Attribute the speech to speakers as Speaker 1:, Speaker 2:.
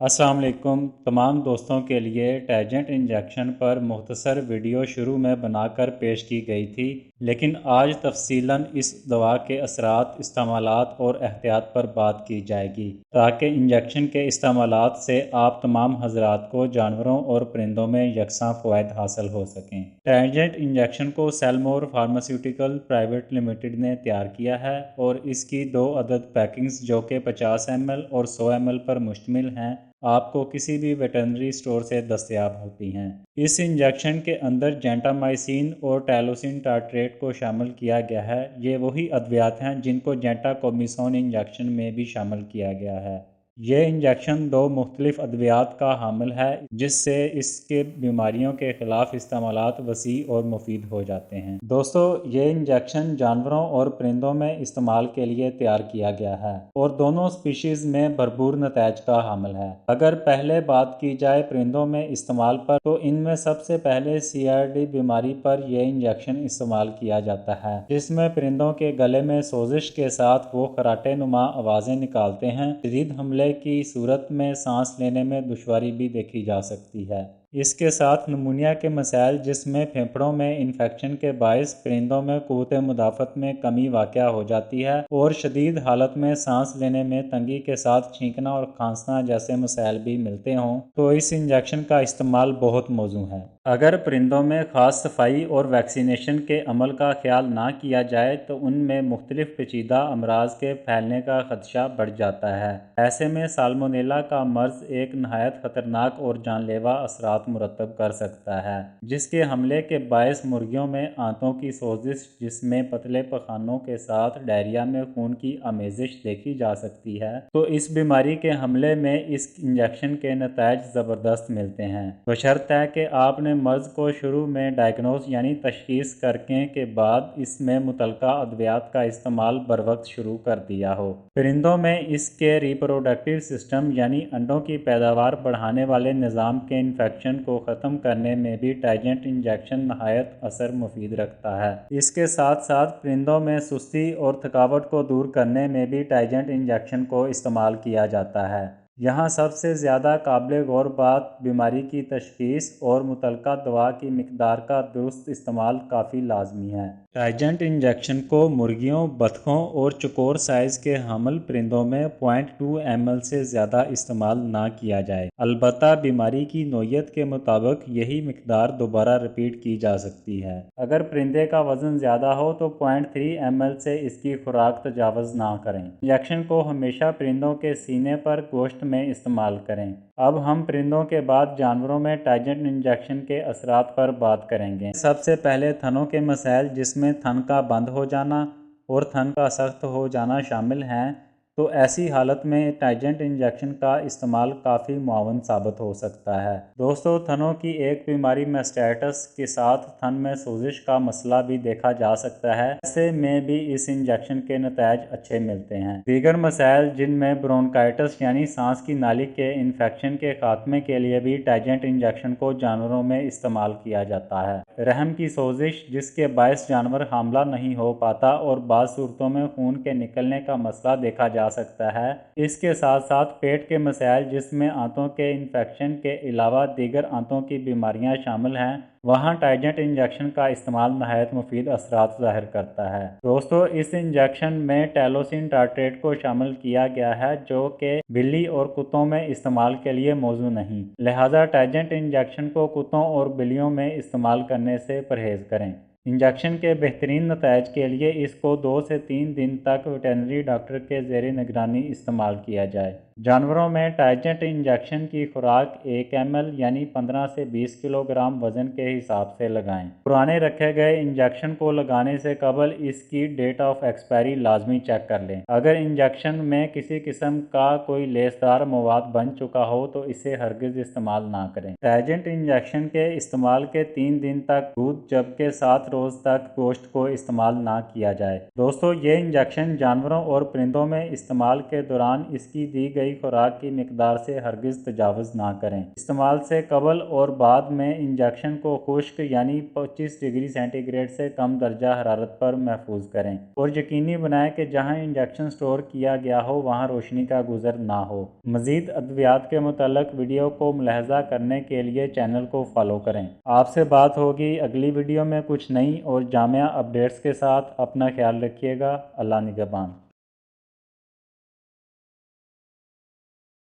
Speaker 1: अस्सलाम वालेकुम। तमाम दोस्तों के लिए टैजेंट इंजेक्शन पर मुख्तसर वीडियो शुरू में बनाकर पेश की गई थी, लेकिन आज तफसीलन इस दवा के असरात, इस्तेमालात और एहतियात पर बात की जाएगी ताकि इंजेक्शन के इस्तेमालात से आप तमाम हजरात को जानवरों और परिंदों में यकसां फ़वाइद हासिल हो सकें। टैजेंट इंजेक्शन को सेलमोर फार्मास्यूटिकल प्राइवेट लिमिटेड ने तैयार किया है और इसकी 2 अदद पैकिंग्स जो कि 50 ml और 100 ml पर मुश्तमिल हैं आपको किसी भी वेटरनरी स्टोर से दस्तयाब होती हैं। इस इंजेक्शन के अंदर जेंटामाइसिन और टैलोसिन टार्ट्रेट को शामिल किया गया है। ये वही अद्वियात हैं जिनको जेंटाकोमिसोन इंजेक्शन में भी शामिल किया गया है। ये इंजेक्शन 2 मुख्तलिफ अद्वियात का हामिल है जिससे इसके बीमारियों के खिलाफ इस्तेमालात वसी और मुफीद हो जाते हैं। दोस्तों, ये इंजेक्शन जानवरों और परिंदों में इस्तेमाल के लिए तैयार किया गया है और दोनों स्पीशीज़ में भरपूर नतैज का हामिल है। अगर पहले बात की जाए परिंदों में इस्तेमाल पर, तो इनमें सबसे पहले CRD बीमारी पर यह इंजेक्शन इस्तेमाल किया जाता है, जिसमें परिंदों के गले में सोजिश के साथ वो खराटे नुमा आवाज़ें निकालते हैं। शदीद हमले की सूरत में सांस लेने में दुश्वारी भी देखी जा सकती है। इसके साथ नमूनिया के मसाइल, जिसमें फेफड़ों में इन्फेक्शन के बायस परिंदों में क़ुव्वत मुदाफ़त में कमी वाक़या हो जाती है और शदीद हालत में सांस लेने में तंगी के साथ छींकना और खांसना जैसे मसाइल भी मिलते हों, तो इस इंजेक्शन का इस्तेमाल बहुत मौजू है। अगर परिंदों में ख़ास सफाई और वैक्सीनेशन के अमल का ख्याल ना किया जाए तो उनमें मुख्तलिफ पेचीदा अमराज के फैलने का खदशा बढ़ जाता है। ऐसे में साल्मोनेला का मर्ज एक नहायत ख़तरनाक और जानलेवा असरात मुरतब कर सकता है, जिसके हमले के बायस मुर्गियों में आंतों की सोजिश, जिसमें पतले पखानों के साथ डायरिया में खून की आमेजिश देखी जा सकती है, तो इस बीमारी के हमले में इस इंजेक्शन के नतायज ज़बरदस्त मिलते हैं, बशर्ते कि आपने मर्ज को शुरू में डायग्नोस यानी तशखीस करने के बाद इसमें मुतलका अद्वियात का इस्तेमाल बर वक्त शुरू कर दिया हो। परिंदों में इसके रिप्रोडक्टिव सिस्टम यानी अंडों की पैदावार बढ़ाने वाले निज़ाम के इन्फेक्शन को ख़त्म करने में भी टैजेंट इंजेक्शन नहायत असर मुफीद रखता है। इसके साथ साथ परिंदों में सुस्ती और थकावट को दूर करने में भी टैजेंट इंजेक्शन को इस्तेमाल किया जाता है। यहाँ सबसे ज़्यादा काबिल गौर बात बीमारी की तशखीस और मुतलका दवा की मिकदार का दुरुस्त इस्तेमाल काफ़ी लाजमी है। टैजेंट इंजेक्शन को मुर्गियों, बतखों और चकोर साइज़ के हामिल परिंदों में 0.2 ml से ज़्यादा इस्तेमाल ना किया जाए। अलबत्ता बीमारी की नौयत के मुताबिक यही मिकदार दोबारा रिपीट की जा सकती है। अगर परिंदे का वज़न ज़्यादा हो तो 0.3 ml से इसकी खुराक तजावज़ ना करें। इंजेक्शन को हमेशा परिंदों के सीने पर गोश्त में इस्तेमाल करें। अब हम परिंदों के बाद जानवरों में टैजेंट इंजेक्शन के असरात पर बात करेंगे। सबसे पहले थनों के मसाइल, जिसमें थन का बंद हो जाना और थन का सख्त हो जाना शामिल हैं, तो ऐसी हालत में टैजेंट इंजेक्शन का इस्तेमाल काफ़ी मुआवन साबित हो सकता है। दोस्तों, थनों की एक बीमारी मैस्टाइटिस के साथ थन में सोजिश का मसला भी देखा जा सकता है। ऐसे में भी इस इंजेक्शन के नतायज अच्छे मिलते हैं। दीगर मसाइल, जिनमें ब्रोंकाइटिस यानी सांस की नाली के इन्फेक्शन के खात्मे के लिए भी टैजेंट इंजेक्शन को जानवरों में इस्तेमाल किया जाता है। रहम की सोजिश, जिसके बायस जानवर हामला नहीं हो पाता और बाज़ सूरतों में खून के निकलने का मसला देखा जा सकता है। इसके साथ साथ पेट के मसाइल, जिसमें आंतों के इन्फेक्शन के अलावा दीगर आंतों की बीमारियां शामिल हैं, वहाँ टैजेंट इंजेक्शन का इस्तेमाल नहायत मुफीद असरात ज़ाहिर करता है। दोस्तों, इस इंजेक्शन में टैलोसिन टार्ट्रेट को शामिल किया गया है, जो कि बिल्ली और कुत्तों में इस्तेमाल के लिए मौजू नहीं, लिहाजा टैजेंट इंजेक्शन को कुत्तों और बिल्लियों में इस्तेमाल करने से परहेज करें। इंजेक्शन के बेहतरीन नतायज के लिए इसको 2 से 3 दिन तक वेटरनरी डॉक्टर के ज़ेर निगरानी इस्तेमाल किया जाए। जानवरों में टैजेंट इंजेक्शन की खुराक 1 ml यानी 15 से 20 किलोग्राम वज़न के हिसाब से लगाएं। पुराने रखे गए इंजेक्शन को लगाने से कबल इसकी डेट ऑफ एक्सपायरी लाजमी चेक कर लें। अगर इंजेक्शन में किसी किस्म का कोई लेसदार मवाद बन चुका हो तो इसे हरगिज़ इस्तेमाल ना करें। टैजेंट इंजेक्शन के इस्तेमाल के 3 दिन तक दूध जब के साथ روز تک گوشت کو استعمال نہ کیا جائے۔ دوستو، یہ انجیکشن جانوروں اور پرندوں میں استعمال کے دوران اس کی دی گئی خوراک کی مقدار سے ہرگز تجاوز نہ کریں۔ استعمال سے قبل اور بعد میں انجیکشن کو خشک یعنی 25 ڈگری سینٹی گریڈ سے کم درجہ حرارت پر محفوظ کریں، اور یقینی بنائیں کہ جہاں انجیکشن سٹور کیا گیا ہو وہاں روشنی کا گزر نہ ہو۔ مزید ادویات کے متعلق ویڈیو کو ملاحظہ کرنے کے لیے چینل کو فالو کریں۔ آپ سے بات ہوگی اگلی ویڈیو میں کچھ نئی اور جامع اپڈیٹس کے ساتھ۔ اپنا خیال رکھیے گا۔ اللہ نگہبان۔